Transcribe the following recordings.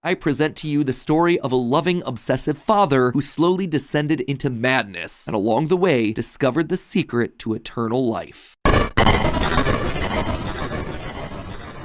I present to you the story of a loving, obsessive father who slowly descended into madness and along the way discovered the secret to eternal life.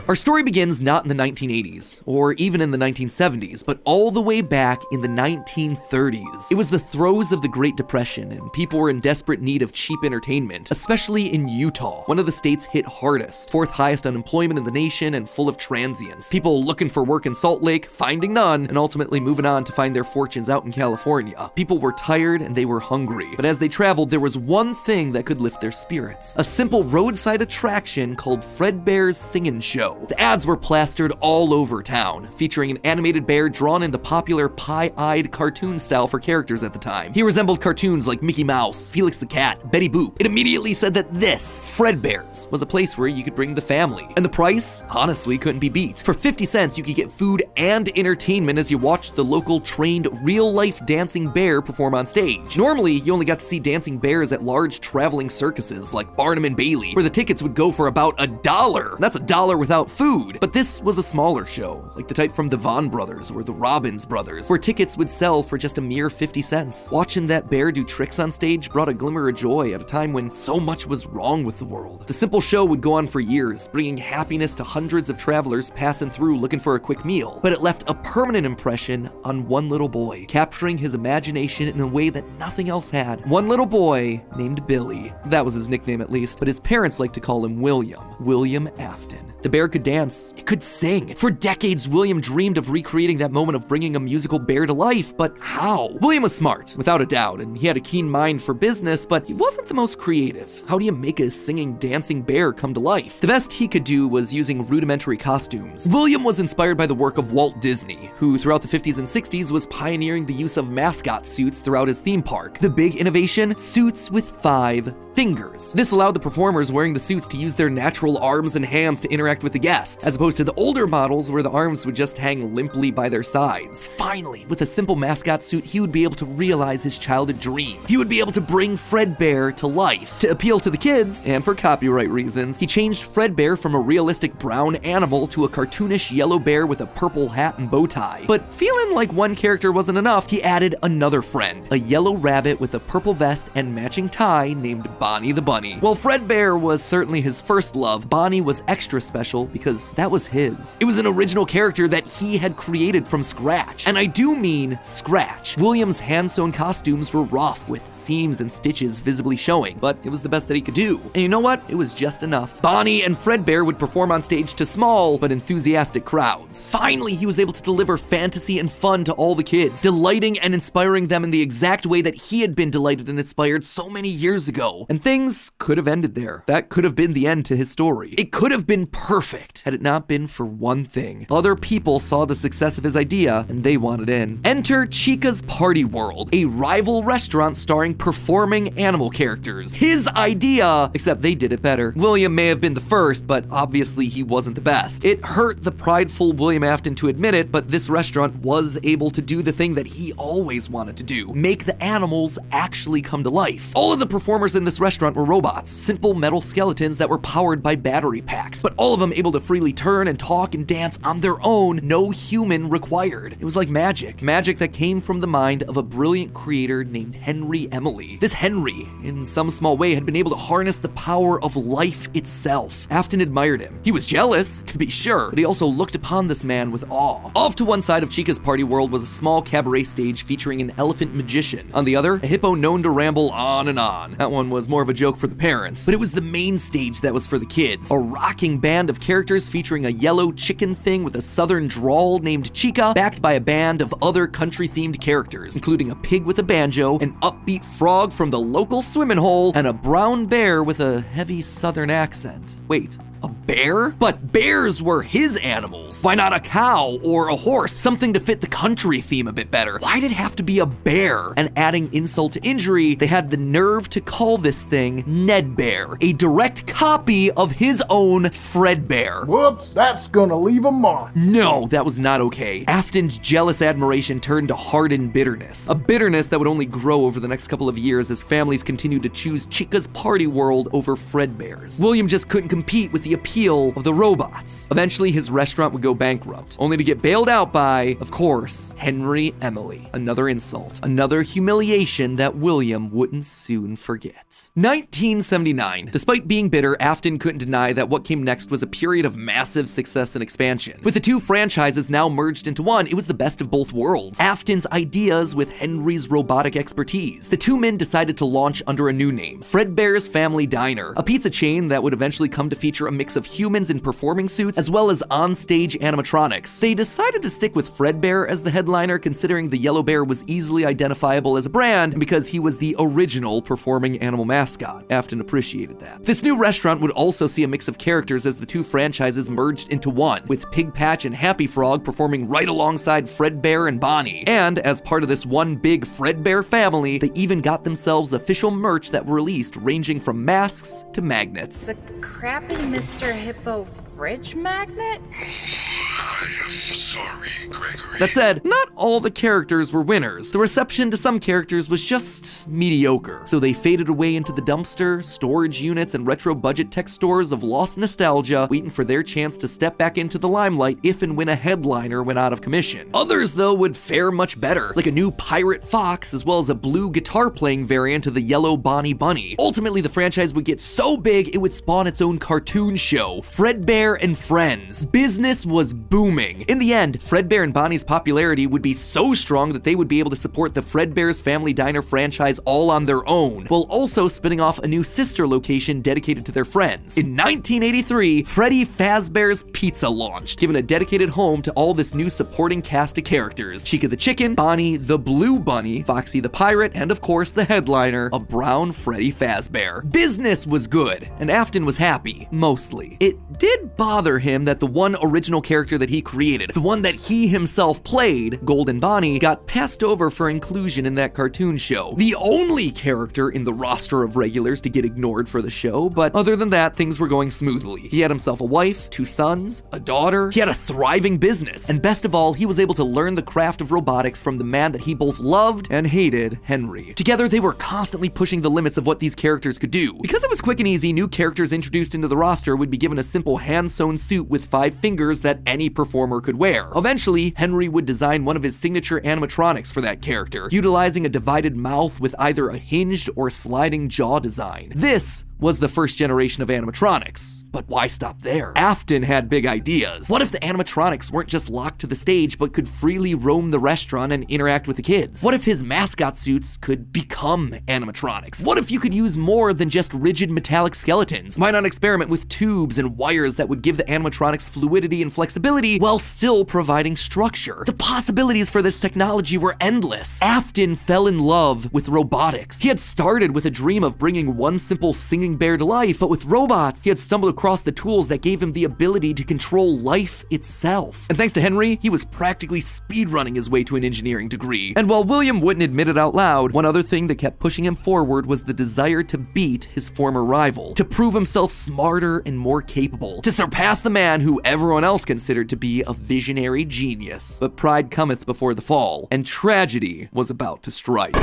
Our story begins not in the 1980s, or even in the 1970s, but all the way back in the 1930s. It was the throes of the Great Depression, and people were in desperate need of cheap entertainment, especially in Utah, one of the states hit hardest, fourth highest unemployment in the nation, and full of transients. People looking for work in Salt Lake, finding none, and ultimately moving on to find their fortunes out in California. People were tired and they were hungry, but as they traveled, there was one thing that could lift their spirits. A simple roadside attraction called Fredbear's Singin' Show. The ads were plastered all over town, featuring an animated bear drawn in the popular pie-eyed cartoon style for characters at the time. He resembled cartoons like Mickey Mouse, Felix the Cat, Betty Boop. It immediately said that this, Fredbear's, was a place where you could bring the family. And the price, honestly, couldn't be beat. For 50 cents, you could get food and entertainment as you watched the local trained real-life dancing bear perform on stage. Normally, you only got to see dancing bears at large traveling circuses like Barnum and Bailey, where the tickets would go for about $1. That's $1 without food. But this was a smaller show, like the type from the Vaughn brothers or the Robbins brothers, where tickets would sell for just a mere 50 cents. Watching that bear do tricks on stage brought a glimmer of joy at a time when so much was wrong with the world. The simple show would go on for years, bringing happiness to hundreds of travelers passing through looking for a quick meal. But it left a permanent impression on one little boy, capturing his imagination in a way that nothing else had. One little boy named Billy. That was his nickname at least, but his parents liked to call him William Afton. The bear could dance, it could sing. For decades, William dreamed of recreating that moment of bringing a musical bear to life, but how? William was smart, without a doubt, and he had a keen mind for business, but he wasn't the most creative. How do you make a singing, dancing bear come to life? The best he could do was using rudimentary costumes. William was inspired by the work of Walt Disney, who throughout the 50s and 60s was pioneering the use of mascot suits throughout his theme park. The big innovation? Suits with 5 fingers. This allowed the performers wearing the suits to use their natural arms and hands to interact with the guests, as opposed to the older models where the arms would just hang limply by their sides. Finally, with a simple mascot suit, he would be able to realize his childhood dream. He would be able to bring Fredbear to life. To appeal to the kids, and for copyright reasons, he changed Fredbear from a realistic brown animal to a cartoonish yellow bear with a purple hat and bow tie. But feeling like one character wasn't enough, he added another friend, a yellow rabbit with a purple vest and matching tie named Bonnie the Bunny. While Fredbear was certainly his first love, Bonnie was extra special because that was his. It was an original character that he had created from scratch. And I do mean scratch. William's hand-sewn costumes were rough, with seams and stitches visibly showing, but it was the best that he could do. And you know what? It was just enough. Bonnie and Fredbear would perform on stage to small but enthusiastic crowds. Finally, he was able to deliver fantasy and fun to all the kids, delighting and inspiring them in the exact way that he had been delighted and inspired so many years ago. And things could have ended there. That could have been the end to his story. It could have been perfect had it not been for one thing. Other people saw the success of his idea and they wanted in. Enter Chica's Party World, a rival restaurant starring performing animal characters. His idea, except they did it better. William may have been the first, but obviously he wasn't the best. It hurt the prideful William Afton to admit it, but this restaurant was able to do the thing that he always wanted to do: make the animals actually come to life. All of the performers in this restaurant were robots, simple metal skeletons that were powered by battery packs, but all of them able to freely turn and talk and dance on their own, no human required. It was like magic that came from the mind of a brilliant creator named Henry Emily. This Henry, in some small way, had been able to harness the power of life itself. Afton admired him. He was jealous, to be sure, but he also looked upon this man with awe. Off to one side of Chica's Party World was a small cabaret stage featuring an elephant magician. On the other, a hippo known to ramble on and on. That one was more of a joke for the parents, but it was the main stage that was for the kids. A rocking band of characters featuring a yellow chicken thing with a southern drawl named Chica, backed by a band of other country-themed characters, including a pig with a banjo, an upbeat frog from the local swimming hole, and a brown bear with a heavy southern accent. Wait, a bear? But bears were his animals. Why not a cow or a horse? Something to fit the country theme a bit better. Why'd it have to be a bear? And adding insult to injury, they had the nerve to call this thing Ned Bear, a direct copy of his own Fredbear. Whoops, that's gonna leave a mark. No, that was not okay. Afton's jealous admiration turned to hardened bitterness. A bitterness that would only grow over the next couple of years as families continued to choose Chica's Party World over Fredbear's. William just couldn't compete with the the appeal of the robots. Eventually, his restaurant would go bankrupt, only to get bailed out by, of course, Henry Emily. Another insult, another humiliation that William wouldn't soon forget. 1979. Despite being bitter, Afton couldn't deny that what came next was a period of massive success and expansion. With the two franchises now merged into one, it was the best of both worlds. Afton's ideas with Henry's robotic expertise. The two men decided to launch under a new name, Fredbear's Family Diner, a pizza chain that would eventually come to feature a mix of humans in performing suits as well as on-stage animatronics. They decided to stick with Fredbear as the headliner, considering the yellow bear was easily identifiable as a brand and because he was the original performing animal mascot. Afton appreciated that. This new restaurant would also see a mix of characters as the two franchises merged into one, with Pig Patch and Happy Frog performing right alongside Fredbear and Bonnie. And as part of this one big Fredbear family, they even got themselves official merch that were released, ranging from masks to magnets. The crappy Mr. Hippo fridge magnet? I am sorry, Gregory. That said, not all the characters were winners. The reception to some characters was just mediocre, so they faded away into the dumpster, storage units, and retro budget tech stores of lost nostalgia, waiting for their chance to step back into the limelight if and when a headliner went out of commission. Others, though, would fare much better, like a new Pirate Fox, as well as a blue guitar-playing variant of the yellow Bonnie Bunny. Ultimately, the franchise would get so big, it would spawn its own cartoon show, Fredbear and Friends. Business was booming. In the end, Fredbear and Bonnie's popularity would be so strong that they would be able to support the Fredbear's Family Diner franchise all on their own, while also spinning off a new sister location dedicated to their friends. In 1983, Freddy Fazbear's Pizza launched, giving a dedicated home to all this new supporting cast of characters: Chica the Chicken, Bonnie the Blue Bunny, Foxy the Pirate, and of course the headliner, a brown Freddy Fazbear. Business was good, and Afton was happy, mostly. It did bother him that the one original character that he created, the one that he himself played, Golden Bonnie, got passed over for inclusion in that cartoon show. The only character in the roster of regulars to get ignored for the show, but other than that, things were going smoothly. He had himself a wife, 2 sons, a daughter, he had a thriving business, and best of all, he was able to learn the craft of robotics from the man that he both loved and hated, Henry. Together, they were constantly pushing the limits of what these characters could do. Because it was quick and easy, new characters introduced into the roster would be given a simple hand-sewn suit with 5 fingers that any performer could wear. Eventually, Henry would design one of his signature animatronics for that character, utilizing a divided mouth with either a hinged or sliding jaw design. This was the first generation of animatronics. But why stop there? Afton had big ideas. What if the animatronics weren't just locked to the stage, but could freely roam the restaurant and interact with the kids? What if his mascot suits could become animatronics? What if you could use more than just rigid metallic skeletons? Why not experiment with tubes and wires that would give the animatronics fluidity and flexibility while still providing structure? The possibilities for this technology were endless. Afton fell in love with robotics. He had started with a dream of bringing one simple singing bear to life, but with robots, he had stumbled across the tools that gave him the ability to control life itself. And thanks to Henry, he was practically speedrunning his way to an engineering degree. And while William wouldn't admit it out loud, one other thing that kept pushing him forward was the desire to beat his former rival, to prove himself smarter and more capable, to surpass the man who everyone else considered to be a visionary genius. But pride cometh before the fall, and tragedy was about to strike.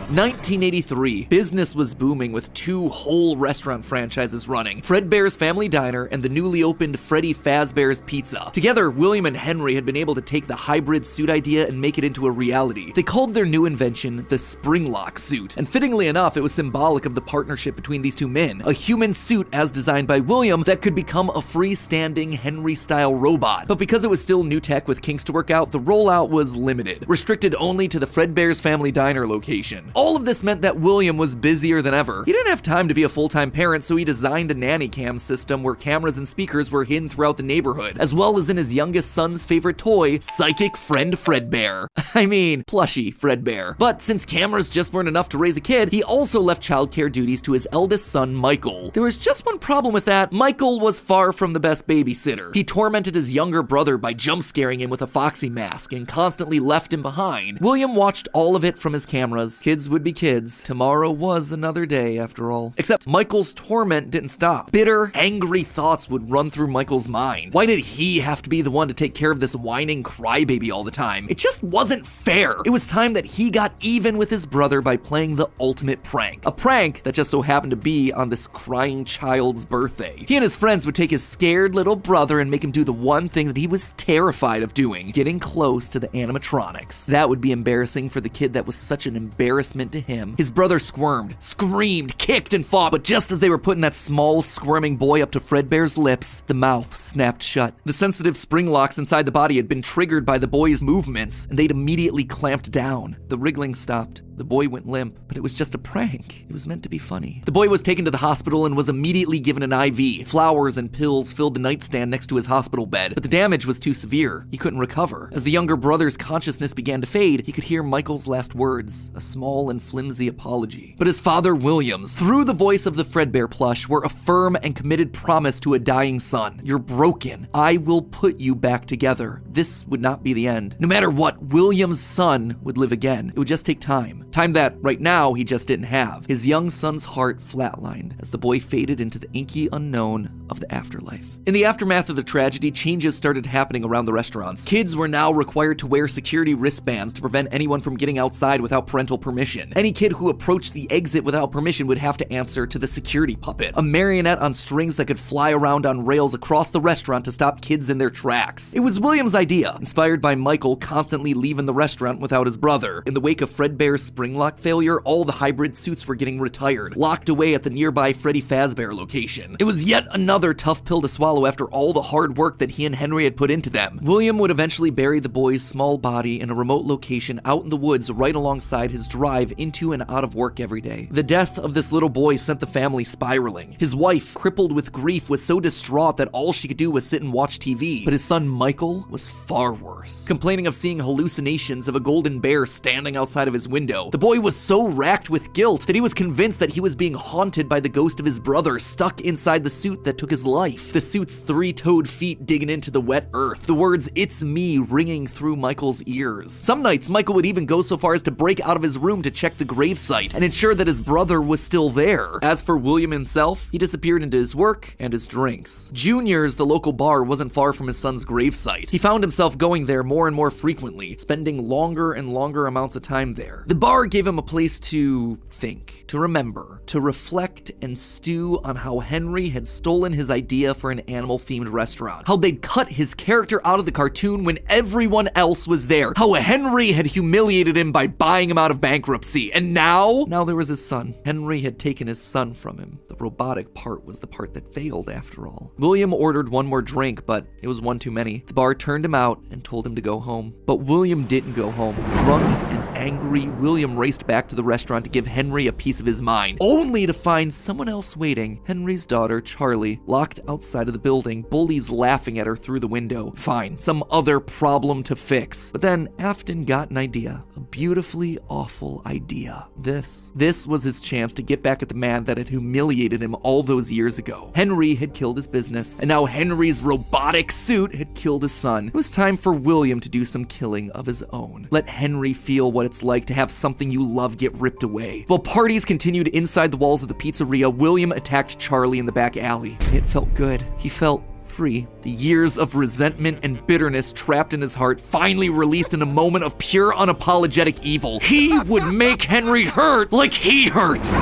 1983, business was booming with 2 whole restaurant franchises running, Fredbear's Family Diner and the newly opened Freddy Fazbear's Pizza. Together, William and Henry had been able to take the hybrid suit idea and make it into a reality. They called their new invention the Springlock suit, and fittingly enough, it was symbolic of the partnership between these two men, a human suit as designed by William that could become a freestanding Henry-style robot. But because it was still new tech with kinks to work out, the rollout was limited, restricted only to the Fredbear's Family Diner location. All of this meant that William was busier than ever. He didn't have time to be a full-time parent, so he designed a nanny cam system where cameras and speakers were hidden throughout the neighborhood, as well as in his youngest son's favorite toy, Psychic Friend Fredbear. I mean, plushy Fredbear. But since cameras just weren't enough to raise a kid, he also left childcare duties to his eldest son, Michael. There was just one problem with that. Michael was far from the best babysitter. He tormented his younger brother by jump-scaring him with a Foxy mask and constantly left him behind. William watched all of it from his cameras. Kids kids would be kids. Tomorrow was another day, after all. Except Michael's torment didn't stop. Bitter, angry thoughts would run through Michael's mind. Why did he have to be the one to take care of this whining crybaby all the time? It just wasn't fair. It was time that he got even with his brother by playing the ultimate prank. A prank that just so happened to be on this crying child's birthday. He and his friends would take his scared little brother and make him do the one thing that he was terrified of doing, getting close to the animatronics. That would be embarrassing for the kid that was such an embarrassment to him. His brother squirmed, screamed, kicked, and fought, but just as they were putting that small, squirming boy up to Fredbear's lips, the mouth snapped shut. The sensitive spring locks inside the body had been triggered by the boy's movements, and they'd immediately clamped down. The wriggling stopped. The boy went limp, but it was just a prank. It was meant to be funny. The boy was taken to the hospital and was immediately given an IV. Flowers and pills filled the nightstand next to his hospital bed, but the damage was too severe. He couldn't recover. As the younger brother's consciousness began to fade, he could hear Michael's last words, a small and flimsy apology. But his father, Williams, through the voice of the Fredbear plush, were a firm and committed promise to a dying son. You're broken. I will put you back together. This would not be the end. No matter what, Williams' son would live again. It would just take time. Time that, right now, he just didn't have. His young son's heart flatlined as the boy faded into the inky unknown of the afterlife. In the aftermath of the tragedy, changes started happening around the restaurants. Kids were now required to wear security wristbands to prevent anyone from getting outside without parental permission. Any kid who approached the exit without permission would have to answer to the security puppet, a marionette on strings that could fly around on rails across the restaurant to stop kids in their tracks. It was Williams' idea, inspired by Michael constantly leaving the restaurant without his brother. In the wake of Fredbear's spring lock failure, all the hybrid suits were getting retired, locked away at the nearby Freddy Fazbear location. It was yet another tough pill to swallow after all the hard work that he and Henry had put into them. William would eventually bury the boy's small body in a remote location out in the woods right alongside his drive into and out of work every day. The death of this little boy sent the family spiraling. His wife, crippled with grief, was so distraught that all she could do was sit and watch TV. But his son Michael was far worse, complaining of seeing hallucinations of a golden bear standing outside of his window. The boy was so racked with guilt that he was convinced that he was being haunted by the ghost of his brother stuck inside the suit that took his life. The suit's three-toed feet digging into the wet earth. The words, "It's me," ringing through Michael's ears. Some nights, Michael would even go so far as to break out of his room to check the gravesite and ensure that his brother was still there. As for William himself, he disappeared into his work and his drinks. Junior's, the local bar, wasn't far from his son's gravesite. He found himself going there more and more frequently, spending longer and longer amounts of time there. The bar gave him a place to think, to remember, to reflect and stew on how Henry had stolen his idea for an animal-themed restaurant, how they'd cut his character out of the cartoon when everyone else was there, how Henry had humiliated him by buying him out of bankruptcy, and now there was his son. Henry had taken his son from him. The robotic part was the part that failed, after all. William ordered one more drink, but it was one too many. The bar turned him out and told him to go home. But William didn't go home. Drunk and angry, William raced back to the restaurant to give Henry a piece of his mind, only to find someone else waiting. Henry's daughter, Charlie, locked outside of the building, bullies laughing at her through the window. Fine, some other problem to fix. But then Afton got an idea, a beautifully awful idea. This was his chance to get back at the man that had humiliated him all those years ago. Henry had killed his business, and now Henry's robotic suit had killed his son. It was time for William to do some killing of his own. Let Henry feel what it's like to have something you love get ripped away. While parties continued inside the walls of the pizzeria, William attacked Charlie in the back alley. It felt good. He felt free. The years of resentment and bitterness trapped in his heart finally released in a moment of pure unapologetic evil. He would make Henry hurt like he hurts.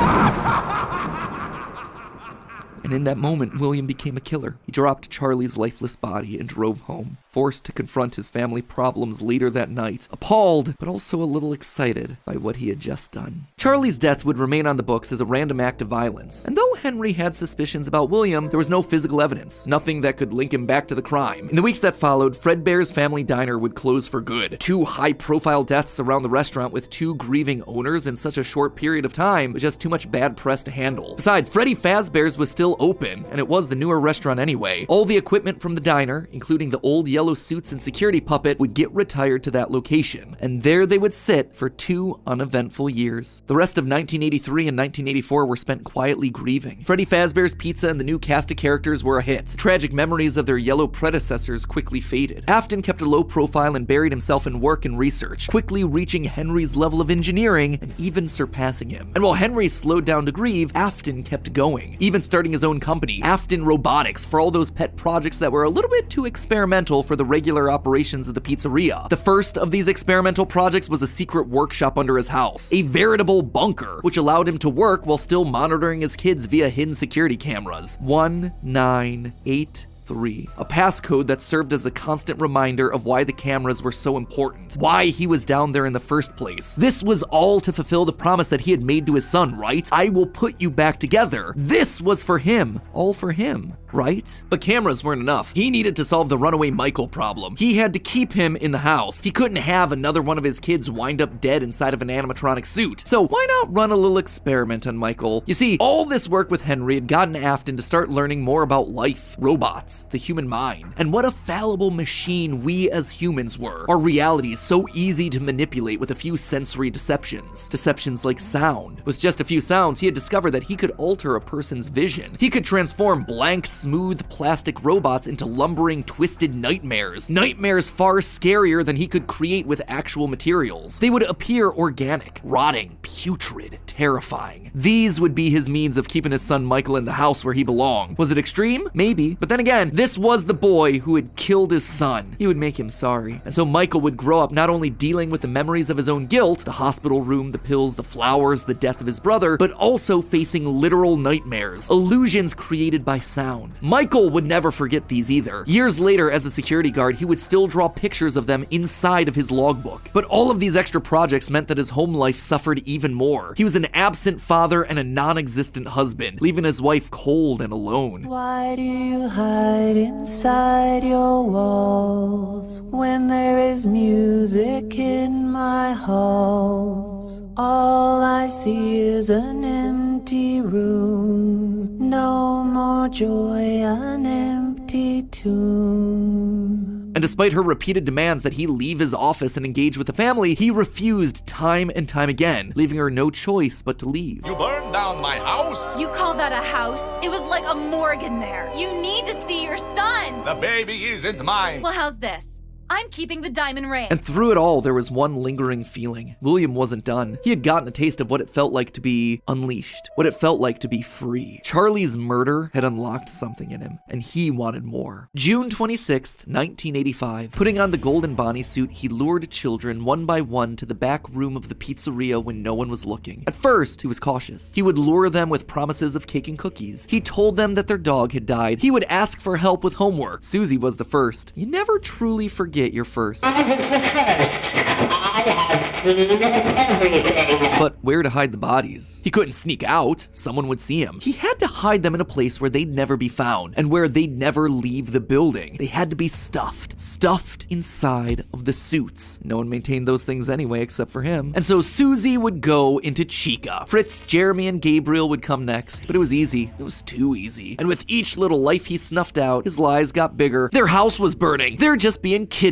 And in that moment, William became a killer. He dropped Charlie's lifeless body and drove home, forced to confront his family problems later that night, appalled, but also a little excited by what he had just done. Charlie's death would remain on the books as a random act of violence. And though Henry had suspicions about William, there was no physical evidence, nothing that could link him back to the crime. In the weeks that followed, Fredbear's family diner would close for good. 2 high-profile deaths around the restaurant with 2 grieving owners in such a short period of time was just too much bad press to handle. Besides, Freddy Fazbear's was still open, and it was the newer restaurant anyway. All the equipment from the diner, including the old yellow yellow suits and security puppet would get retired to that location, and there they would sit for 2 uneventful years. The rest of 1983 and 1984 were spent quietly grieving. Freddy Fazbear's Pizza and the new cast of characters were a hit. Tragic memories of their yellow predecessors quickly faded. Afton kept a low profile and buried himself in work and research, quickly reaching Henry's level of engineering and even surpassing him. And while Henry slowed down to grieve, Afton kept going, even starting his own company, Afton Robotics, for all those pet projects that were a little bit too experimental for the regular operations of the pizzeria. The first of these experimental projects was a secret workshop under his house, a veritable bunker, which allowed him to work while still monitoring his kids via hidden security cameras. 1983. A passcode that served as a constant reminder of why the cameras were so important, why he was down there in the first place. This was all to fulfill the promise that he had made to his son, right? I will put you back together. This was for him, all for him, right? But cameras weren't enough. He needed to solve the runaway Michael problem. He had to keep him in the house. He couldn't have another one of his kids wind up dead inside of an animatronic suit. So why not run a little experiment on Michael? You see, all this work with Henry had gotten Afton to start learning more about life, robots, the human mind, and what a fallible machine we as humans were. Our reality is so easy to manipulate with a few sensory deceptions. Deceptions like sound. With just a few sounds, he had discovered that he could alter a person's vision. He could transform blank, smooth plastic robots into lumbering, twisted nightmares. Nightmares far scarier than he could create with actual materials. They would appear organic, rotting, putrid, terrifying. These would be his means of keeping his son Michael in the house where he belonged. Was it extreme? Maybe. But then again, this was the boy who had killed his son. He would make him sorry. And so Michael would grow up not only dealing with the memories of his own guilt, the hospital room, the pills, the flowers, the death of his brother, but also facing literal nightmares, illusions created by sound. Michael would never forget these either. Years later, as a security guard, he would still draw pictures of them inside of his logbook. But all of these extra projects meant that his home life suffered even more. He was an absent father and a non-existent husband, leaving his wife cold and alone. Why do you hide inside your walls when there is music in my halls? All I see is an empty room, no more joy, an empty tomb. And despite her repeated demands that he leave his office and engage with the family, he refused time and time again, leaving her no choice but to leave. You burned down my house? You call that a house? It was like a morgue in there. You need to see your son. The baby isn't mine. Well, how's this? I'm keeping the diamond ring. And through it all, there was one lingering feeling. William wasn't done. He had gotten a taste of what it felt like to be unleashed, what it felt like to be free. Charlie's murder had unlocked something in him, and he wanted more. June 26th, 1985. Putting on the golden Bonnie suit, he lured children one by one to the back room of the pizzeria when no one was looking. At first, he was cautious. He would lure them with promises of cake and cookies. He told them that their dog had died. He would ask for help with homework. Susie was the first. You never truly forget your first. I was the first. I have seen everything. But where to hide the bodies? He couldn't sneak out. Someone would see him. He had to hide them in a place where they'd never be found and where they'd never leave the building. They had to be stuffed inside of the suits. No one maintained those things anyway except for him. And so Susie would go into Chica. Fritz, Jeremy, and Gabriel would come next. But it was easy. It was too easy. And with each little life he snuffed out, his lies got bigger. Their house was burning. They're just being kidnapped.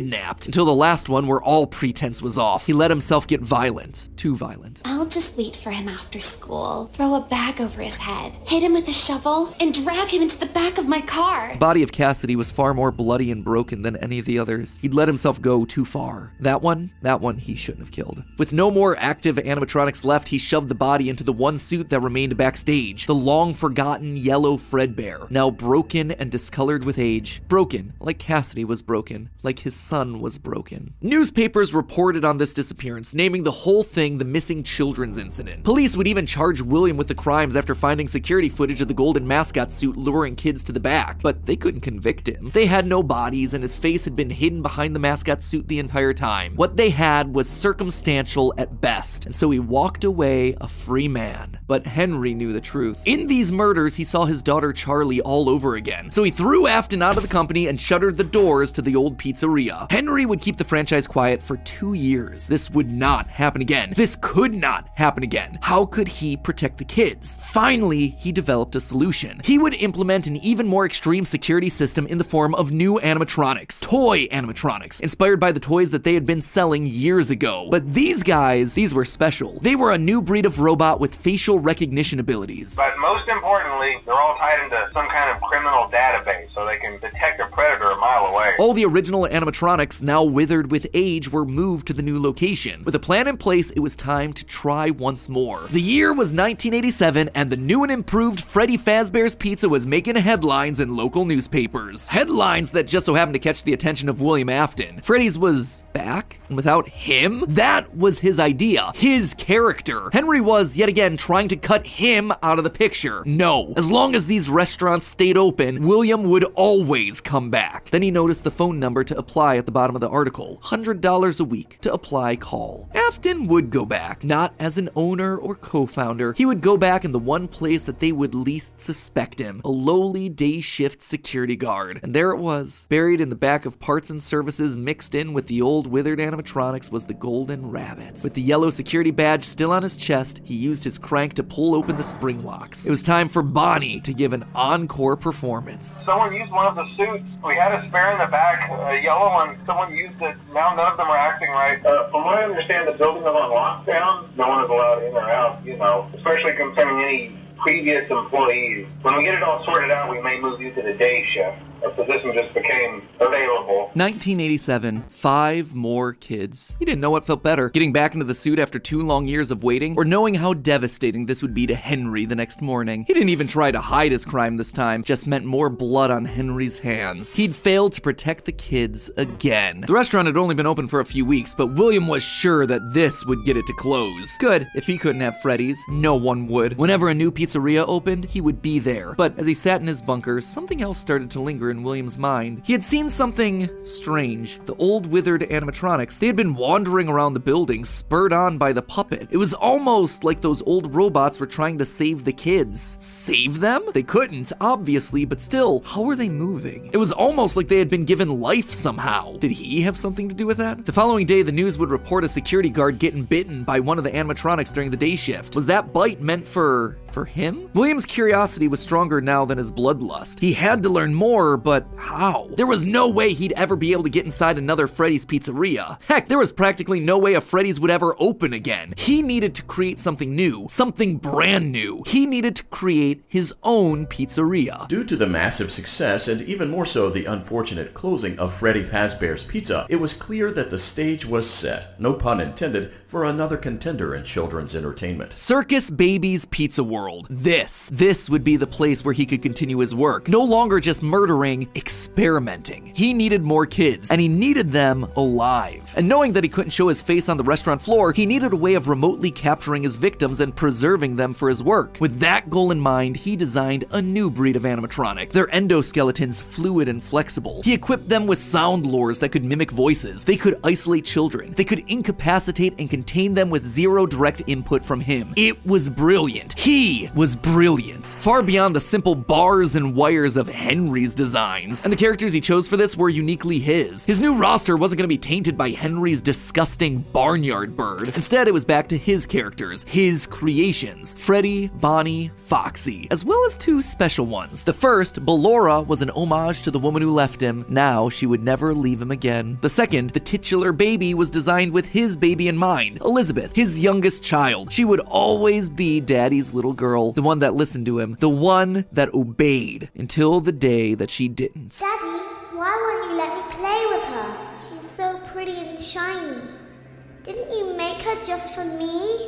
Until the last one where all pretense was off. He let himself get violent. Too violent. I'll just wait for him after school, throw a bag over his head, hit him with a shovel, and drag him into the back of my car. The body of Cassidy was far more bloody and broken than any of the others. He'd let himself go too far. That one he shouldn't have killed. With no more active animatronics left, he shoved the body into the one suit that remained backstage. The long-forgotten yellow Fredbear, now broken and discolored with age. Broken, like Cassidy was broken, like his son was broken. Newspapers reported on this disappearance, naming the whole thing the missing children's incident. Police would even charge William with the crimes after finding security footage of the golden mascot suit luring kids to the back, but they couldn't convict him. They had no bodies and his face had been hidden behind the mascot suit the entire time. What they had was circumstantial at best, and so he walked away a free man. But Henry knew the truth. In these murders, he saw his daughter Charlie all over again, so he threw Afton out of the company and shuttered the doors to the old pizzeria. Pizzeria. Henry would keep the franchise quiet for 2 years. This would not happen again. This could not happen again. How could he protect the kids? Finally, he developed a solution. He would implement an even more extreme security system in the form of new animatronics, toy animatronics, inspired by the toys that they had been selling years ago. But these guys, these were special. They were a new breed of robot with facial recognition abilities. But most importantly, they're all tied into some kind of criminal database so they can detect a predator a mile away. All the original animatronics, now withered with age, were moved to the new location. With a plan in place, it was time to try once more. The year was 1987, and the new and improved Freddy Fazbear's Pizza was making headlines in local newspapers. Headlines that just so happened to catch the attention of William Afton. Freddy's was back, and without him? That was his idea, his character. Henry was, yet again, trying to cut him out of the picture. No, as long as these restaurants stayed open, William would always come back. Then he noticed the phone number to apply at the bottom of the article. $100 a week to apply, call. Afton would go back, not as an owner or co-founder. He would go back in the one place that they would least suspect him, a lowly day shift security guard. And there it was, buried in the back of parts and services, mixed in with the old withered animatronics, was the golden rabbit. With the yellow security badge still on his chest, he used his crank to pull open the spring locks. It was time for Bonnie to give an encore performance. Someone used one of the suits. We had a spare in the back, a yellow one. Someone used it. Now none of them are acting right. From what I understand, the building is on lockdown. No one is allowed in or out, especially concerning any previous employees. When we get it all sorted out, we may move you to the day shift. A position just became available. 1987, 5 more kids. He didn't know what felt better, getting back into the suit after 2 long years of waiting, or knowing how devastating this would be to Henry the next morning. He didn't even try to hide his crime this time, just meant more blood on Henry's hands. He'd failed to protect the kids again. The restaurant had only been open for a few weeks, but William was sure that this would get it to close. Good, if he couldn't have Freddy's, no one would. Whenever a new pizzeria opened, he would be there. But as he sat in his bunker, something else started to linger in William's mind. He had seen something strange. The old withered animatronics, they had been wandering around the building, spurred on by the puppet. It was almost like those old robots were trying to save the kids. Save them? They couldn't, obviously, but still, how were they moving? It was almost like they had been given life somehow. Did he have something to do with that? The following day, the news would report a security guard getting bitten by one of the animatronics during the day shift. Was that bite meant for him? William's curiosity was stronger now than his bloodlust. He had to learn more, but how? There was no way he'd ever be able to get inside another Freddy's Pizzeria. Heck, there was practically no way a Freddy's would ever open again. He needed to create something new, something brand new. He needed to create his own pizzeria. Due to the massive success, and even more so the unfortunate closing of Freddy Fazbear's Pizza, it was clear that the stage was set, no pun intended, for another contender in children's entertainment. Circus Baby's Pizza World. This would be the place where he could continue his work. No longer just murdering, experimenting. He needed more kids, and he needed them alive. And knowing that he couldn't show his face on the restaurant floor, he needed a way of remotely capturing his victims and preserving them for his work. With that goal in mind, he designed a new breed of animatronic. Their endoskeletons fluid and flexible. He equipped them with sound lures that could mimic voices. They could isolate children. They could incapacitate and contain them with zero direct input from him. It was brilliant. He was brilliant. Far beyond the simple bars and wires of Henry's designs. And the characters he chose for this were uniquely his. His new roster wasn't going to be tainted by Henry's disgusting barnyard bird. Instead, it was back to his characters, his creations, Freddy, Bonnie, Foxy, as well as 2 special ones. The first, Ballora, was an homage to the woman who left him. Now she would never leave him again. The second, the titular baby, was designed with his baby in mind, Elizabeth, his youngest child. She would always be Daddy's little girl, the one that listened to him, the one that obeyed, until the day that she didn't. Daddy, why won't you let me play with her? She's so pretty and shiny. Didn't you make her just for me?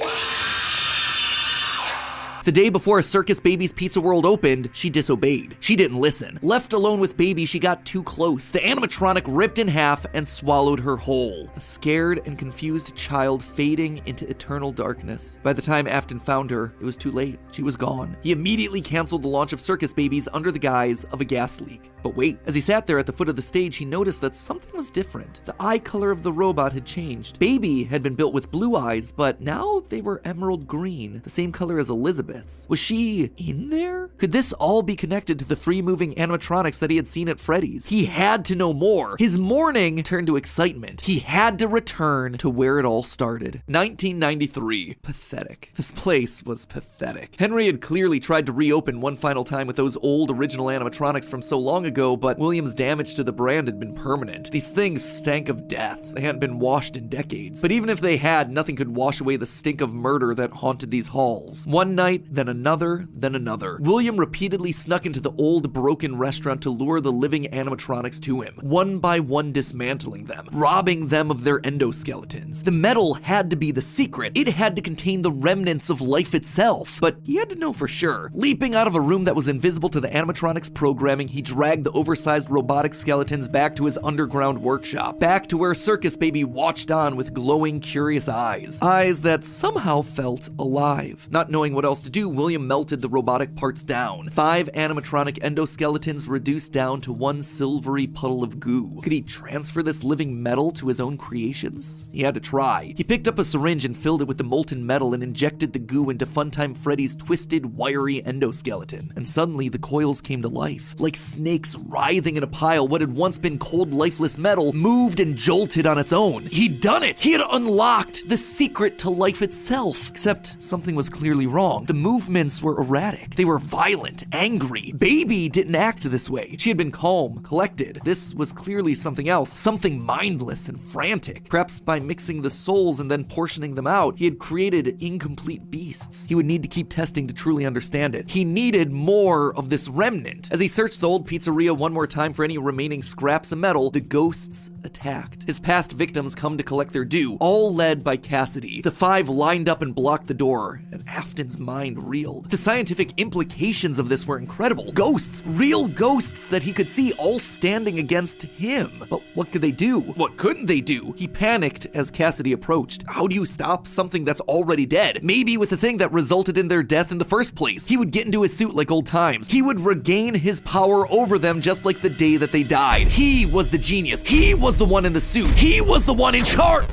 The day before Circus Baby's Pizza World opened, she disobeyed. She didn't listen. Left alone with Baby, she got too close. The animatronic ripped in half and swallowed her whole. A scared and confused child fading into eternal darkness. By the time Afton found her, it was too late. She was gone. He immediately canceled the launch of Circus Babies under the guise of a gas leak. But wait, as he sat there at the foot of the stage, he noticed that something was different. The eye color of the robot had changed. Baby had been built with blue eyes, but now they were emerald green, the same color as Elizabeth. Smiths. Was she in there? Could this all be connected to the free-moving animatronics that he had seen at Freddy's? He had to know more. His mourning turned to excitement. He had to return to where it all started. 1993. Pathetic. This place was pathetic. Henry had clearly tried to reopen one final time with those old original animatronics from so long ago, but William's damage to the brand had been permanent. These things stank of death. They hadn't been washed in decades. But even if they had, nothing could wash away the stink of murder that haunted these halls. One night, then another, then another. William repeatedly snuck into the old broken restaurant to lure the living animatronics to him, one by one dismantling them, robbing them of their endoskeletons. The metal had to be the secret. It had to contain the remnants of life itself. But he had to know for sure. Leaping out of a room that was invisible to the animatronics programming, he dragged the oversized robotic skeletons back to his underground workshop, back to where Circus Baby watched on with glowing, curious eyes. Eyes that somehow felt alive. Not knowing what else to do, William melted the robotic parts down. 5 animatronic endoskeletons reduced down to one silvery puddle of goo. Could he transfer this living metal to his own creations? He had to try. He picked up a syringe and filled it with the molten metal and injected the goo into Funtime Freddy's twisted, wiry endoskeleton. And suddenly the coils came to life. Like snakes writhing in a pile, what had once been cold, lifeless metal moved and jolted on its own. He'd done it! He had unlocked the secret to life itself. Except something was clearly wrong. The movements were erratic. They were violent, angry. Baby didn't act this way. She had been calm, collected. This was clearly something else, something mindless and frantic. Perhaps by mixing the souls and then portioning them out, he had created incomplete beasts. He would need to keep testing to truly understand it. He needed more of this remnant. As he searched the old pizzeria one more time for any remaining scraps of metal, the ghosts attacked. His past victims come to collect their due, all led by Cassidy. The 5 lined up and blocked the door, and Afton's mind reeled. The scientific implications of this were incredible. Ghosts, real ghosts that he could see, all standing against him. But what could they do? What couldn't they do? He panicked as Cassidy approached. How do you stop something that's already dead? Maybe with the thing that resulted in their death in the first place. He would get into his suit like old times. He would regain his power over them just like the day that they died. He was the genius. He was the one in the suit. He was the one in charge.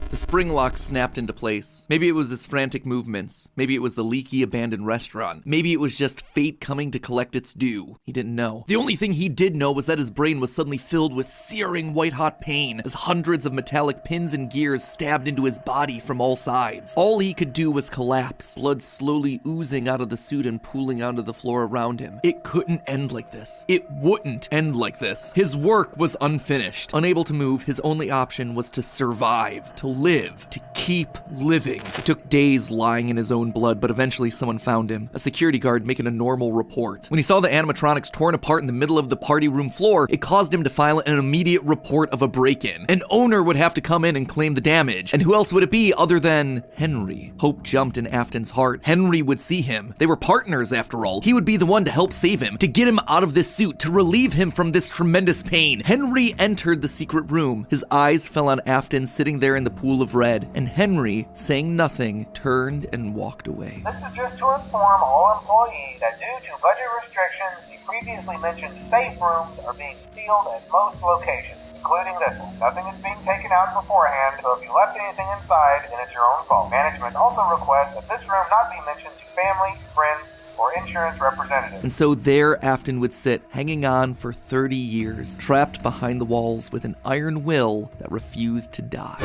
The spring lock snapped into place. Maybe it was his frantic movements. Maybe it was the leaky abandoned restaurant. Maybe it was just fate coming to collect its due. He didn't know. The only thing he did know was that his brain was suddenly filled with searing white-hot pain as hundreds of metallic pins and gears stabbed into his body from all sides. All he could do was collapse, blood slowly oozing out of the suit and pooling onto the floor around him. It couldn't end like this. It wouldn't end like this. His work was unfinished. Unable to move, his only option was to survive, to live, to keep living. It took days lying in his own blood, but eventually someone found him, a security guard making a normal report. When he saw the animatronics torn apart in the middle of the party room floor, it caused him to file an immediate report of a break-in. An owner would have to come in and claim the damage, and who else would it be other than Henry? Hope jumped in Afton's heart. Henry would see him. They were partners after all. He would be the one to help save him, to get him out of this suit, to relieve him from this tremendous pain. Henry entered the secret room. His eyes fell on Afton sitting there in the pool of red, and Henry, saying nothing, turned and walked away. This is just to inform all employees that due to budget restrictions, the previously mentioned safe rooms are being sealed at most locations, including this one. Nothing is being taken out beforehand, so if you left anything inside, then it's your own fault. Management also requests that this room not be mentioned to family, friends, or insurance representatives. And so there Afton would sit, hanging on for 30 years, trapped behind the walls with an iron will that refused to die.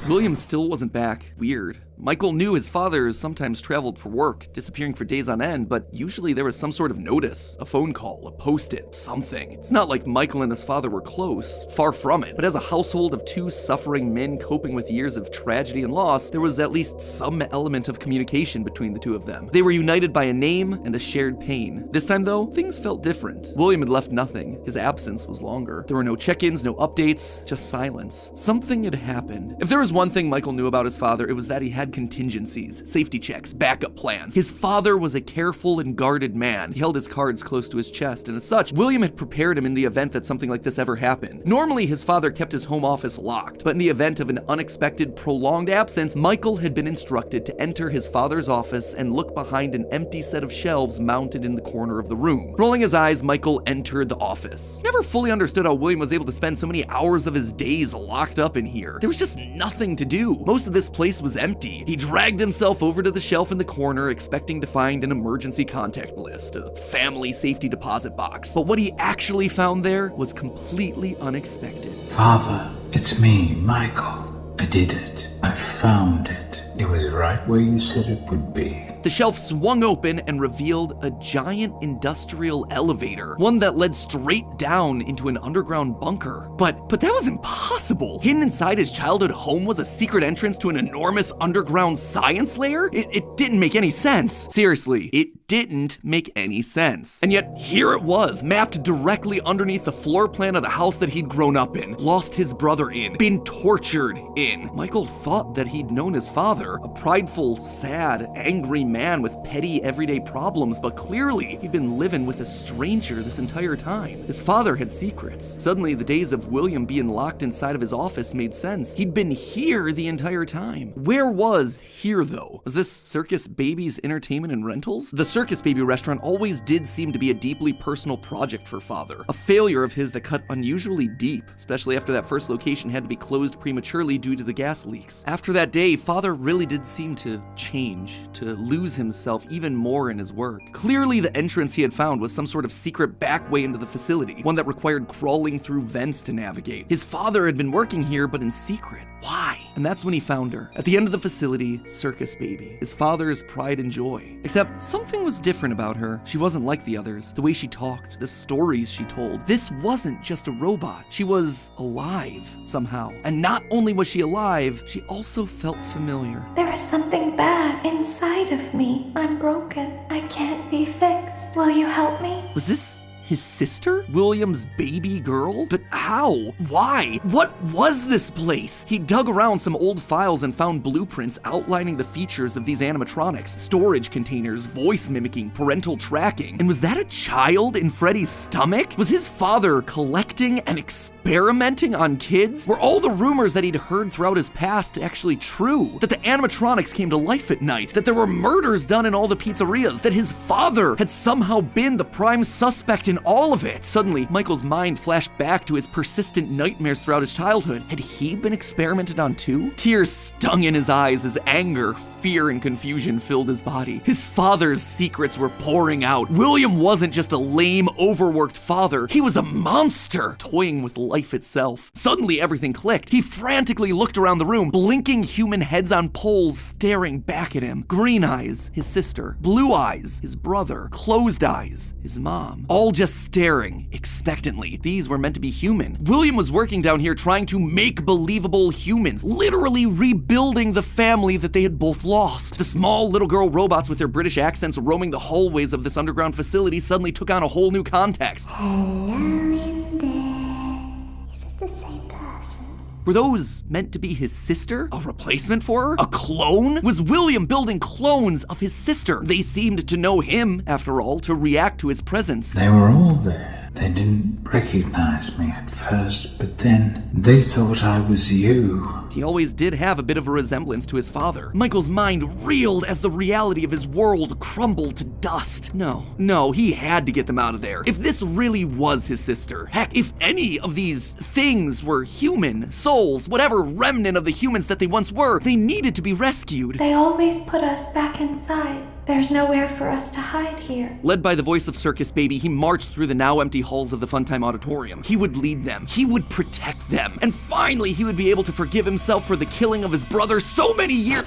William still wasn't back. Weird. Michael knew his father sometimes traveled for work, disappearing for days on end, but usually there was some sort of notice, a phone call, a post-it, something. It's not like Michael and his father were close, far from it, but as a household of 2 suffering men coping with years of tragedy and loss, there was at least some element of communication between the two of them. They were united by a name and a shared pain. This time though, things felt different. William had left nothing. His absence was longer. There were no check-ins, no updates, just silence. Something had happened. If there was one thing Michael knew about his father, it was that he had contingencies, safety checks, backup plans. His father was a careful and guarded man. He held his cards close to his chest, and as such, William had prepared him in the event that something like this ever happened. Normally, his father kept his home office locked, but in the event of an unexpected, prolonged absence, Michael had been instructed to enter his father's office and look behind an empty set of shelves mounted in the corner of the room. Rolling his eyes, Michael entered the office. He never fully understood how William was able to spend so many hours of his days locked up in here. There was just nothing to do. Most of this place was empty. anxiety. He dragged himself over to the shelf in the corner, expecting to find an emergency contact list, a family safety deposit box. But what he actually found there was completely unexpected. Father, it's me, Michael. I did it. I found it. It was right where you said it would be. The shelf swung open and revealed a giant industrial elevator, one that led straight down into an underground bunker. But that was impossible. Hidden inside his childhood home was a secret entrance to an enormous underground science lair? It didn't make any sense. Seriously, it didn't make any sense. And yet, here it was, mapped directly underneath the floor plan of the house that he'd grown up in, lost his brother in, been tortured in. Michael thought that he'd known his father, a prideful, sad, angry man with petty everyday problems, but clearly he'd been living with a stranger this entire time. His father had secrets. Suddenly, the days of William being locked inside of his office made sense. He'd been here the entire time. Where was here, though? Was this Circus Baby's entertainment and rentals? The Circus Baby restaurant always did seem to be a deeply personal project for father, a failure of his that cut unusually deep, especially after that first location had to be closed prematurely due to the gas leaks. After that day, father really did seem to change, to lose himself even more in his work. Clearly, the entrance he had found was some sort of secret back way into the facility, one that required crawling through vents to navigate. His father had been working here, but in secret. Why? And that's when he found her. At the end of the facility, Circus Baby, his father's pride and joy. Except something was different about her. She wasn't like the others. The way she talked, the stories she told. This wasn't just a robot. She was alive, somehow. And not only was she alive, she also felt familiar. There is something bad inside of me. I'm broken. I can't be fixed. Will you help me? Was this his sister? William's baby girl? But how? Why? What was this place? He dug around some old files and found blueprints outlining the features of these animatronics. Storage containers, voice mimicking, parental tracking. And was that a child in Freddy's stomach? Was his father collecting and experimenting on kids? Were all the rumors that he'd heard throughout his past actually true? That the animatronics came to life at night? That there were murders done in all the pizzerias? That his father had somehow been the prime suspect in all of it? Suddenly, Michael's mind flashed back to his persistent nightmares throughout his childhood. Had he been experimented on too? Tears stung in his eyes as anger, fear, and confusion filled his body. His father's secrets were pouring out. William wasn't just a lame, overworked father. He was a monster, toying with life itself. Suddenly, everything clicked. He frantically looked around the room, blinking human heads on poles staring back at him. Green eyes, his sister. Blue eyes, his brother. Closed eyes, his mom. All just staring expectantly. These were meant to be human. William was working down here trying to make believable humans, literally rebuilding the family that they had both lost. The small little girl robots with their British accents roaming the hallways of this underground facility suddenly took on a whole new context. Hello in there. Is this the same person? Were those meant to be his sister? A replacement for her? A clone? Was William building clones of his sister? They seemed to know him, after all, to react to his presence. They were all there. They didn't recognize me at first, but then they thought I was you. He always did have a bit of a resemblance to his father. Michael's mind reeled as the reality of his world crumbled to dust. No, he had to get them out of there. If this really was his sister, heck, if any of these things were human, souls, whatever remnant of the humans that they once were, they needed to be rescued. They always put us back inside. There's nowhere for us to hide here. Led by the voice of Circus Baby, he marched through the now empty halls of the Funtime Auditorium. He would lead them. He would protect them. And finally, he would be able to forgive himself for the killing of his brother so many years.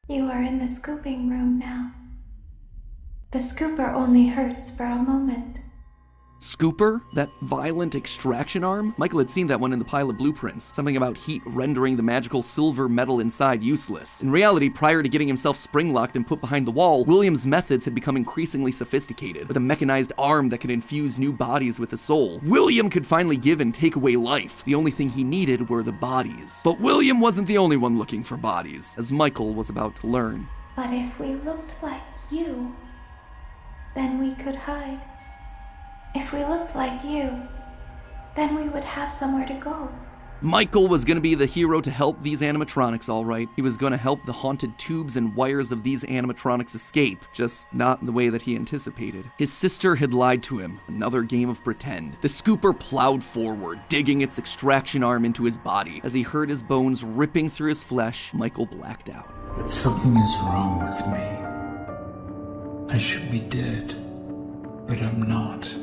You are in the scooping room now. The scooper only hurts for a moment. Scooper? That violent extraction arm? Michael had seen that one in the pile of blueprints. Something about heat rendering the magical silver metal inside useless. In reality, prior to getting himself spring-locked and put behind the wall, William's methods had become increasingly sophisticated. With a mechanized arm that could infuse new bodies with a soul, William could finally give and take away life. The only thing he needed were the bodies. But William wasn't the only one looking for bodies, as Michael was about to learn. But if we looked like you, then we could hide. If we looked like you, then we would have somewhere to go. Michael was gonna be the hero to help these animatronics, all right. He was gonna help the haunted tubes and wires of these animatronics escape, just not in the way that he anticipated. His sister had lied to him, another game of pretend. The scooper plowed forward, digging its extraction arm into his body. As he heard his bones ripping through his flesh, Michael blacked out. But something is wrong with me. I should be dead, but I'm not.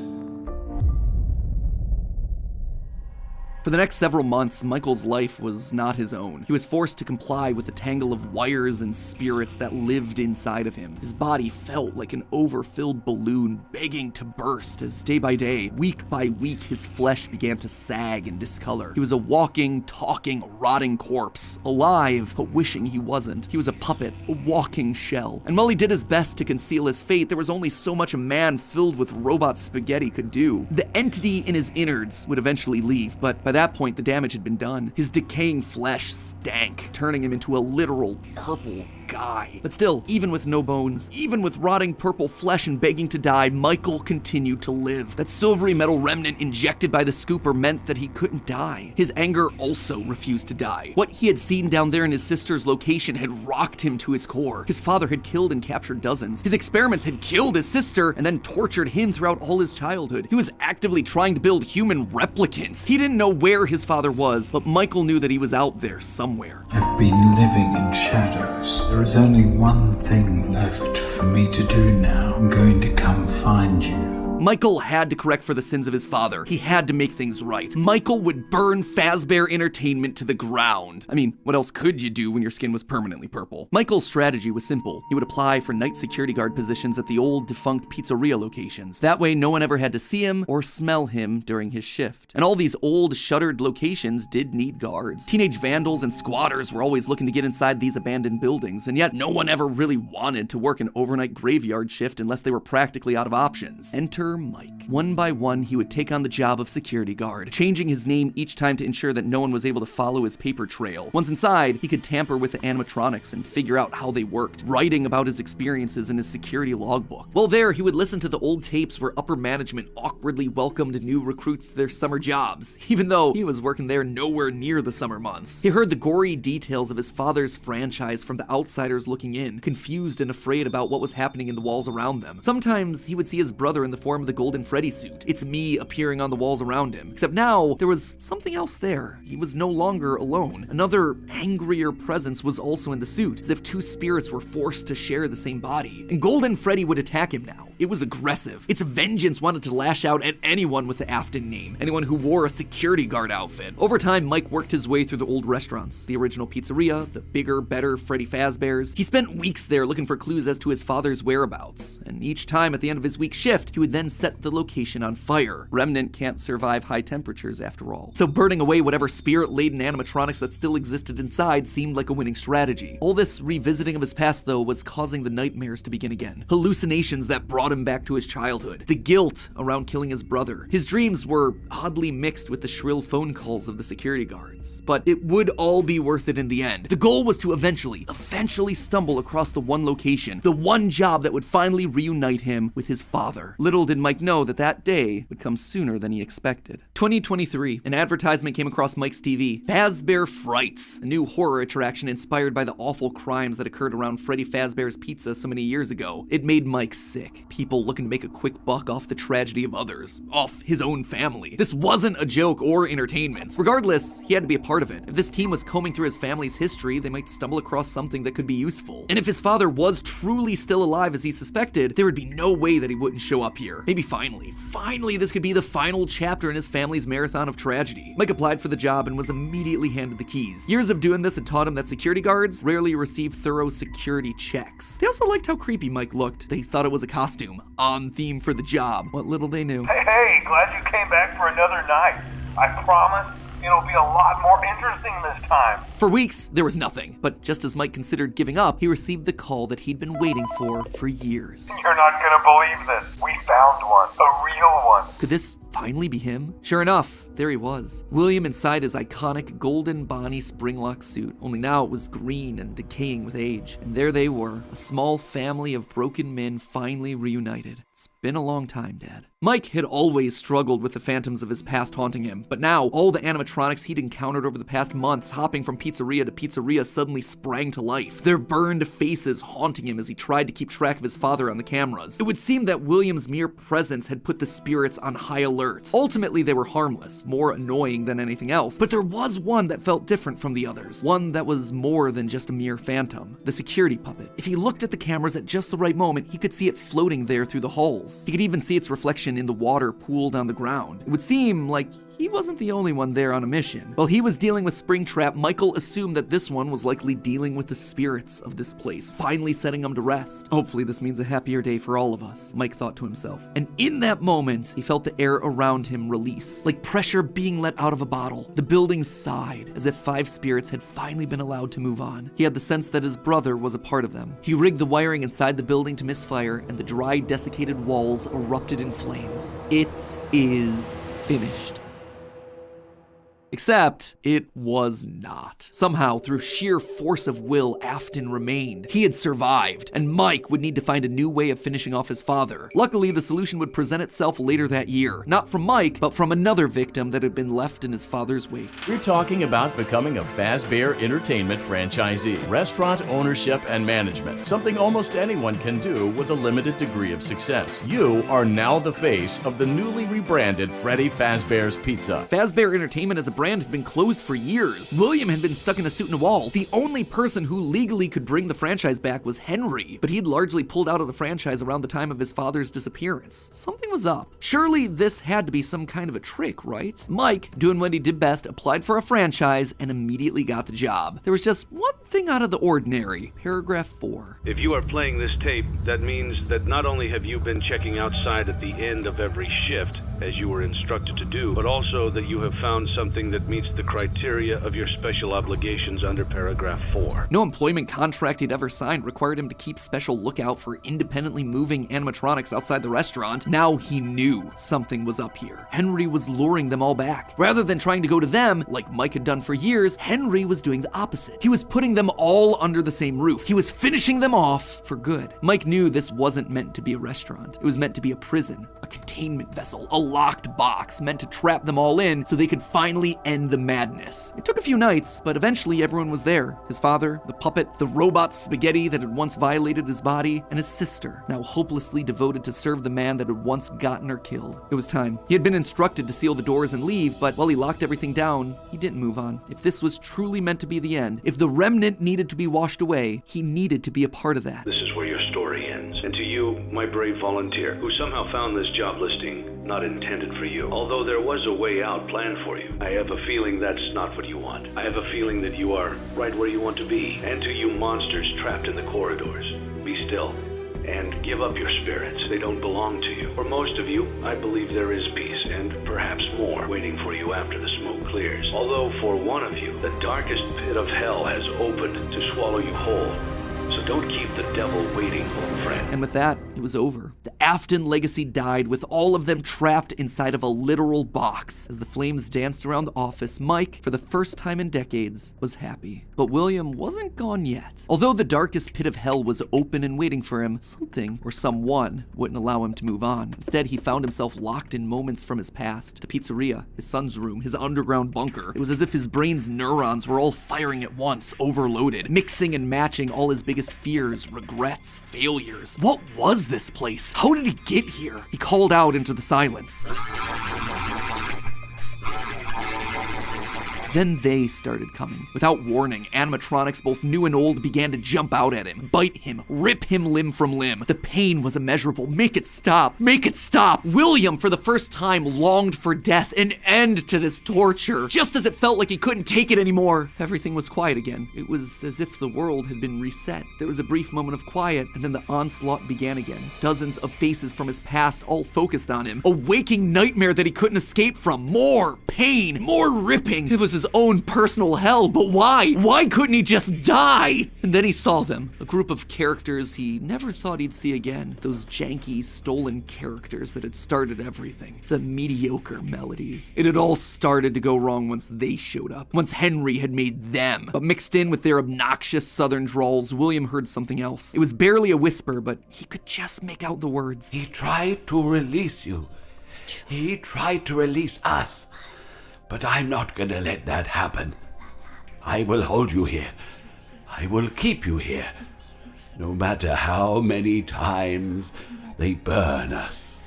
For the next several months, Michael's life was not his own. He was forced to comply with a tangle of wires and spirits that lived inside of him. His body felt like an overfilled balloon begging to burst as day by day, week by week, his flesh began to sag and discolor. He was a walking, talking, rotting corpse, alive, but wishing he wasn't. He was a puppet, a walking shell. And while he did his best to conceal his fate, there was only so much a man filled with robot spaghetti could do. The entity in his innards would eventually leave, but by that point, the damage had been done. His decaying flesh stank, turning him into a literal purple guy. But still, even with no bones, even with rotting purple flesh and begging to die, Michael continued to live. That silvery metal remnant injected by the scooper meant that he couldn't die. His anger also refused to die. What he had seen down there in his sister's location had rocked him to his core. His father had killed and captured dozens. His experiments had killed his sister and then tortured him throughout all his childhood. He was actively trying to build human replicants. He didn't know where his father was, but Michael knew that he was out there somewhere. I've been living in shadows. There is only one thing left for me to do now. I'm going to come find you. Michael had to correct for the sins of his father. He had to make things right. Michael would burn Fazbear Entertainment to the ground. I mean, what else could you do when your skin was permanently purple? Michael's strategy was simple. He would apply for night security guard positions at the old defunct pizzeria locations. That way, no one ever had to see him or smell him during his shift. And all these old, shuttered locations did need guards. Teenage vandals and squatters were always looking to get inside these abandoned buildings, and yet no one ever really wanted to work an overnight graveyard shift unless they were practically out of options. Enter Mike. One by one, he would take on the job of security guard, changing his name each time to ensure that no one was able to follow his paper trail. Once inside, he could tamper with the animatronics and figure out how they worked, writing about his experiences in his security logbook. While there, he would listen to the old tapes where upper management awkwardly welcomed new recruits to their summer jobs, even though he was working there nowhere near the summer months. He heard the gory details of his father's franchise from the outsiders looking in, confused and afraid about what was happening in the walls around them. Sometimes he would see his brother in the form of the Golden Freddy suit. It's me appearing on the walls around him. Except now, there was something else there. He was no longer alone. Another angrier presence was also in the suit, as if two spirits were forced to share the same body. And Golden Freddy would attack him now. It was aggressive. Its vengeance wanted to lash out at anyone with the Afton name, anyone who wore a security guard outfit. Over time, Mike worked his way through the old restaurants, the original pizzeria, the bigger, better Freddy Fazbear's. He spent weeks there looking for clues as to his father's whereabouts, and each time at the end of his week shift, he would then set the location on fire. Remnant can't survive high temperatures after all. So burning away whatever spirit-laden animatronics that still existed inside seemed like a winning strategy. All this revisiting of his past, though, was causing the nightmares to begin again. Hallucinations that brought him back to his childhood. The guilt around killing his brother. His dreams were oddly mixed with the shrill phone calls of the security guards. But it would all be worth it in the end. The goal was to eventually stumble across the one location, the one job that would finally reunite him with his father. Little did Mike know that day would come sooner than he expected. 2023, an advertisement came across Mike's TV. Fazbear Frights, a new horror attraction inspired by the awful crimes that occurred around Freddy Fazbear's Pizza so many years ago. It made Mike sick. People looking to make a quick buck off the tragedy of others, off his own family. This wasn't a joke or entertainment. Regardless, he had to be a part of it. If this team was combing through his family's history, they might stumble across something that could be useful. And if his father was truly still alive as he suspected, there would be no way that he wouldn't show up here. Maybe finally, this could be the final chapter in his family's marathon of tragedy. Mike applied for the job and was immediately handed the keys. Years of doing this had taught him that security guards rarely receive thorough security checks. They also liked how creepy Mike looked. They thought it was a costume, on theme for the job. What little they knew. Hey, glad you came back for another night. I promise it'll be a lot more interesting this time. For weeks, there was nothing. But just as Mike considered giving up, he received the call that he'd been waiting for years. You're not gonna believe this. We We found one. A real one. Could this finally be him? Sure enough, there he was. William inside his iconic golden Bonnie Springlock suit, only now it was green and decaying with age. And there they were, a small family of broken men finally reunited. It's been a long time, Dad. Mike had always struggled with the phantoms of his past haunting him, but now all the animatronics he'd encountered over the past months, hopping from pizzeria to pizzeria, suddenly sprang to life, their burned faces haunting him as he tried to keep track of his father on the cameras. It would seem that William's mere presence had put the spirits on high alert. Ultimately, they were harmless, more annoying than anything else, but there was one that felt different from the others, one that was more than just a mere phantom, the security puppet. If he looked at the cameras at just the right moment, he could see it floating there through the halls. He could even see its reflection in the water pooled on the ground. It would seem like he wasn't the only one there on a mission. While he was dealing with Springtrap, Michael assumed that this one was likely dealing with the spirits of this place, finally setting them to rest. Hopefully this means a happier day for all of us, Mike thought to himself. And in that moment, he felt the air around him release, like pressure being let out of a bottle. The building sighed, as if 5 spirits had finally been allowed to move on. He had the sense that his brother was a part of them. He rigged the wiring inside the building to misfire, and the dry, desiccated walls erupted in flames. It is finished. Except, it was not. Somehow, through sheer force of will, Afton remained. He had survived, and Mike would need to find a new way of finishing off his father. Luckily, the solution would present itself later that year. Not from Mike, but from another victim that had been left in his father's wake. We're talking about becoming a Fazbear Entertainment franchisee. Restaurant ownership and management. Something almost anyone can do with a limited degree of success. You are now the face of the newly rebranded Freddy Fazbear's Pizza. Fazbear Entertainment as a brand had been closed for years. William had been stuck in a suit and a wall. The only person who legally could bring the franchise back was Henry, but he'd largely pulled out of the franchise around the time of his father's disappearance. Something was up. Surely this had to be some kind of a trick, right? Mike, doing what he did best, applied for a franchise and immediately got the job. There was just one thing out of the ordinary. Paragraph 4. If you are playing this tape, that means that not only have you been checking outside at the end of every shift, as you were instructed to do, but also that you have found something that meets the criteria of your special obligations under paragraph 4. No employment contract he'd ever signed required him to keep special lookout for independently moving animatronics outside the restaurant. Now he knew something was up here. Henry was luring them all back. Rather than trying to go to them, like Mike had done for years, Henry was doing the opposite. He was putting them all under the same roof. He was finishing them off for good. Mike knew this wasn't meant to be a restaurant. It was meant to be a prison, a containment vessel, a locked box meant to trap them all in so they could finally end the madness. It took a few nights, but eventually everyone was there. His father, the puppet, the robot spaghetti that had once violated his body, and his sister, now hopelessly devoted to serve the man that had once gotten her killed. It was time. He had been instructed to seal the doors and leave, but while he locked everything down, he didn't move on. If this was truly meant to be the end, if the remnant needed to be washed away, he needed to be a part of that. This is where your story ends. And to you, my brave volunteer, who somehow found this job listing not intended for you. Although there was a way out planned for you, I have a feeling that's not what you want. I have a feeling that you are right where you want to be. And to you monsters trapped in the corridors, be still and give up your spirits. They don't belong to you. For most of you, I believe there is peace and perhaps more waiting for you after the smoke clears. Although for one of you, the darkest pit of hell has opened to swallow you whole. So don't keep the devil waiting, old friend. And with that, it was over. The Afton legacy died with all of them trapped inside of a literal box. As the flames danced around the office, Mike, for the first time in decades, was happy. But William wasn't gone yet. Although the darkest pit of hell was open and waiting for him, something or someone wouldn't allow him to move on. Instead, he found himself locked in moments from his past. The pizzeria, his son's room, his underground bunker. It was as if his brain's neurons were all firing at once, overloaded, mixing and matching all his biggest fears, regrets, failures. What was this place? How did he get here? He called out into the silence. Then they started coming. Without warning, animatronics, both new and old, began to jump out at him, bite him, rip him limb from limb. The pain was immeasurable. Make it stop. Make it stop. William, for the first time, longed for death, an end to this torture. Just as it felt like he couldn't take it anymore, everything was quiet again. It was as if the world had been reset. There was a brief moment of quiet, and then the onslaught began again. Dozens of faces from his past all focused on him. A waking nightmare that he couldn't escape from. More pain, more ripping. It was as his own personal hell, but why? Why couldn't he just die? And then he saw them, a group of characters he never thought he'd see again. Those janky, stolen characters that had started everything. The mediocre melodies. It had all started to go wrong once they showed up. Once Henry had made them. But mixed in with their obnoxious southern drawls, William heard something else. It was barely a whisper, but he could just make out the words. He tried to release you. He tried to release us. But I'm not gonna let that happen. I will hold you here. I will keep you here. No matter how many times they burn us.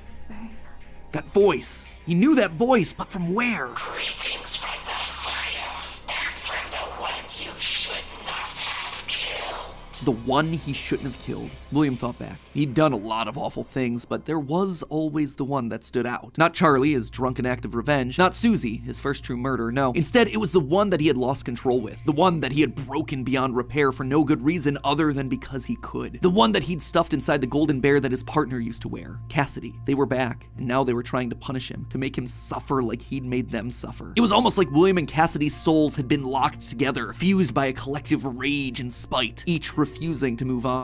That voice. He knew that voice, but from where? Greetings from the fire, and from the one you should not have killed. The one he shouldn't have killed. William thought back. He'd done a lot of awful things, but there was always the one that stood out. Not Charlie, his drunken act of revenge. Not Susie, his first true murder, no. Instead, it was the one that he had lost control with. The one that he had broken beyond repair for no good reason other than because he could. The one that he'd stuffed inside the golden bear that his partner used to wear. Cassidy. They were back, and now they were trying to punish him, to make him suffer like he'd made them suffer. It was almost like William and Cassidy's souls had been locked together, fused by a collective rage and spite, each refusing to move on.